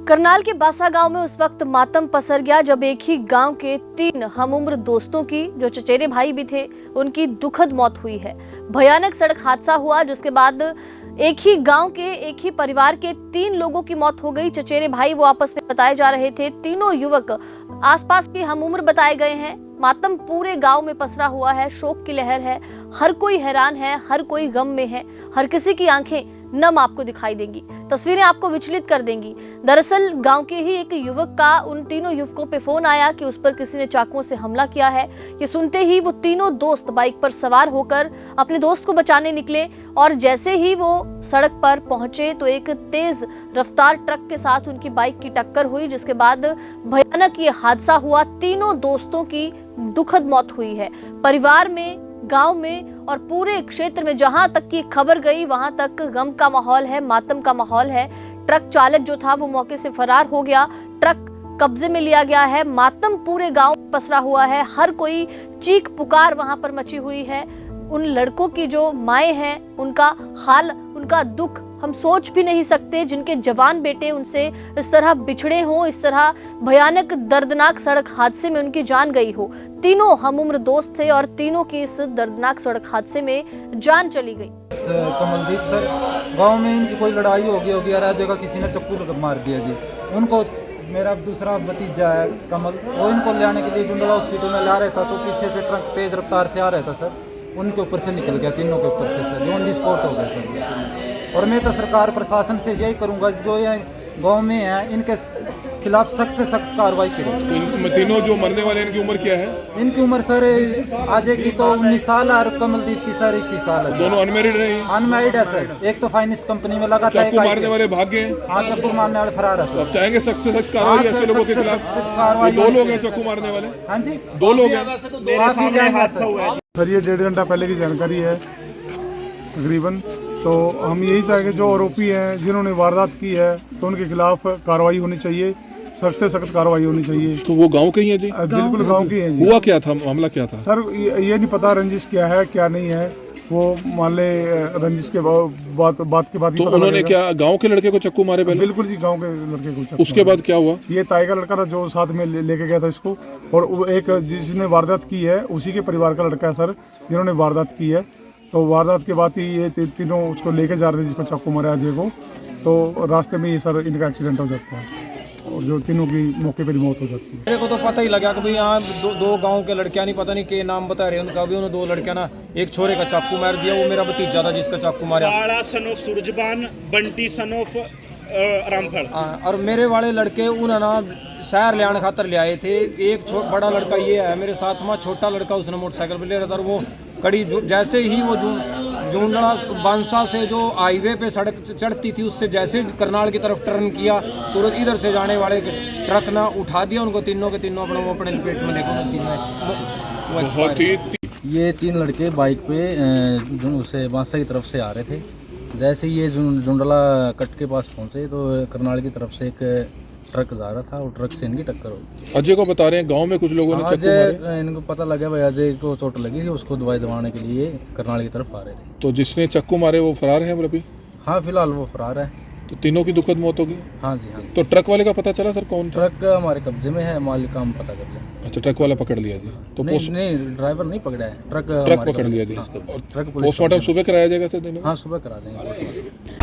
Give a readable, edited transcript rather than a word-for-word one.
करनाल के बासा गांव में उस वक्त मातम पसर गया जब एक ही गांव के 3 हमउम्र दोस्तों की, जो चचेरे भाई भी थे, उनकी दुखद मौत हुई है। भयानक सड़क हादसा हुआ जिसके बाद एक ही गांव के एक ही परिवार के 3 लोगों की मौत हो गई। चचेरे भाई वो आपस में बताए जा रहे थे। तीनों युवक आसपास के हमउम्र बताए गए हैं। मातम पूरे गांव में पसरा हुआ है, शोक की लहर है। हर कोई हैरान है, हर कोई गम में है, हर किसी की आंखें नम आपको दिखाई देंगी, तस्वीरें आपको विचलित कर देंगी। दरअसल गांव के ही एक युवक का उन तीनों युवकों पे फोन आया कि उस पर किसी ने चाकुओं से हमला किया है। ये सुनते ही वो तीनों दोस्त बाइक पर सवार होकर अपने दोस्त को बचाने निकले और जैसे ही वो सड़क पर पहुंचे तो एक तेज रफ्तार ट्रक के साथ उनकी बाइक की टक्कर हुई, जिसके बाद भयानक ये हादसा हुआ। तीनों दोस्तों की दुखद मौत हुई है। परिवार में, गांव में और पूरे क्षेत्र में जहां तक की खबर गई वहां तक गम का माहौल है, मातम का माहौल है। ट्रक चालक जो था वो मौके से फरार हो गया, ट्रक कब्जे में लिया गया है। मातम पूरे गांव में पसरा हुआ है, हर कोई चीख पुकार वहां पर मची हुई है। उन लड़कों की जो माएं हैं, उनका हाल, उनका दुख हम सोच भी नहीं सकते, जिनके जवान बेटे उनसे इस तरह बिछड़े हों, इस तरह भयानक दर्दनाक सड़क हादसे में उनकी जान गई हो। तीनों हमउम्र दोस्त थे और तीनों की इस दर्दनाक सड़क हादसे में जान चली गई। कमलदीप सर, गांव में इनकी कोई लड़ाई होगी और जगह किसी ने चक्कू मार दिया जी उनको। मेरा दूसरा भतीजा है कमल, वो इनको ले आने के लिए जुंडला हॉस्पिटल में ला रहा था तो पीछे से ट्रक तेज रफ्तार से आ रहा था सर, उनके ऊपर से निकल गया, तीनों के ऊपर से सर, जो ऑन दी स्पॉट हो गया सर। और मैं तो सरकार प्रशासन से यही करूंगा, जो ये गांव में है इनके खिलाफ सख्त से सख्त कार्रवाई करें। तीनों जो मरने वाले इनकी उम्र क्या है? इनकी उम्र सर अजय की तो 19 साल और कमलदीप की सर 21 साल है। दोनों अनमैरिड रहे? अनमैरिड है सर। एक तो फाइनेंस कंपनी में लगा था, चाकू मारने वाले भाग गए। हाँ, चाकू मारने वाले फरार है सर। अब चाहेंगे सख्त से सख्त कार्रवाई ऐसे लोगों के खिलाफ। 2 लोग हैं चाकू मारने वाले? हाँ जी, 2 लोग हैं। सर ये 1.5 घंटा पहले की जानकारी है तकरीबन। तो हम यही चाहेंगे जो आरोपी हैं जिन्होंने वारदात की है तो उनके खिलाफ कार्रवाई होनी चाहिए, सख्त से सख्त कार्रवाई होनी चाहिए। तो वो गांव के ही हैं जी? बिल्कुल गांव की हैं जी। हुआ क्या था, मामला क्या था सर? ये नहीं पता रंजिश क्या है क्या नहीं है, वो मान ले रंजिश के बात के बाद तो उन्होंने क्या गांव के लड़के को चक्कू मारे पहले? बिल्कुल जी, गांव के लड़के को चक्कू। उसके बाद क्या हुआ? ये ताई का लड़का था जो साथ में लेके गया था इसको, और वो एक जिसने वारदात की है उसी के परिवार का लड़का है सर, जिन्होंने वारदात की है। तो वारदात के बाद ही ये तीनों उसको लेके जा रहे थे, जिसको चाकू मारा अजय को। तो रास्ते में ये सर इनका एक्सीडेंट हो जाता है और जो तीनों की मौके पर मौत हो जाती है। मेरे को तो पता ही लगा कि भाई यहाँ दो गांव के लड़कियां, नहीं पता नहीं के नाम बता रहे उनका, भी उन्होंने 2 लड़कियां ना, एक छोरे का चाकू मार दिया, वो मेरा भतीजा था जिसका चाकू मारा। Kala son of Surajban, Bunty son of Ramphal. और मेरे वाले लड़के उन्होंने ना शहर ले आने खातर ले आए थे। एक बड़ा लड़का ये है मेरे साथ में, छोटा लड़का उसने मोटरसाइकिल पर ले रहा था। और वो कड़ी जैसे ही वो जूंडला बांसा से जो हाईवे पे सड़क चढ़ती थी, उससे जैसे करनाल की तरफ टर्न किया तो इधर से जाने वाले ट्रक ना उठा दिया उनको, तीनों के तीनों अपने पेट में लेकर। ये 3 लड़के बाइक पे उसे बांसा की तरफ से आ रहे थे। जैसे ये जुंडला कट के पास पहुंचे तो करनाल की तरफ से एक ट्रक जा रहा था और ट्रक से इनकी टक्कर हो गई। अजय को बता रहे हैं गांव में कुछ लोगों ने चक्कू मारे। इनको पता लगा भाई अजय को चोट लगी थी, उसको दवाई दिलवाने के लिए करनाल की तरफ आ रहे थे। तो जिसने चक्कू मारे वो फरार है अभी? हाँ, फिलहाल वो फरार है। तो तीनों की दुखद मौत होगी? हाँ जी, हाँ। तो ट्रक वाले का पता चला सर कौन था? ट्रक हमारे कब्जे में है, मालिक का हम पता कर लें। अच्छा, ट्रक वाला पकड़ लिया जी? तो नहीं, ड्राइवर नहीं पकड़ा है, ट्रक पकड़ लिया जी। ट्रक पोस्टमार्टम सुबह कराया जाएगा सर? हाँ, सुबह करा देंगे।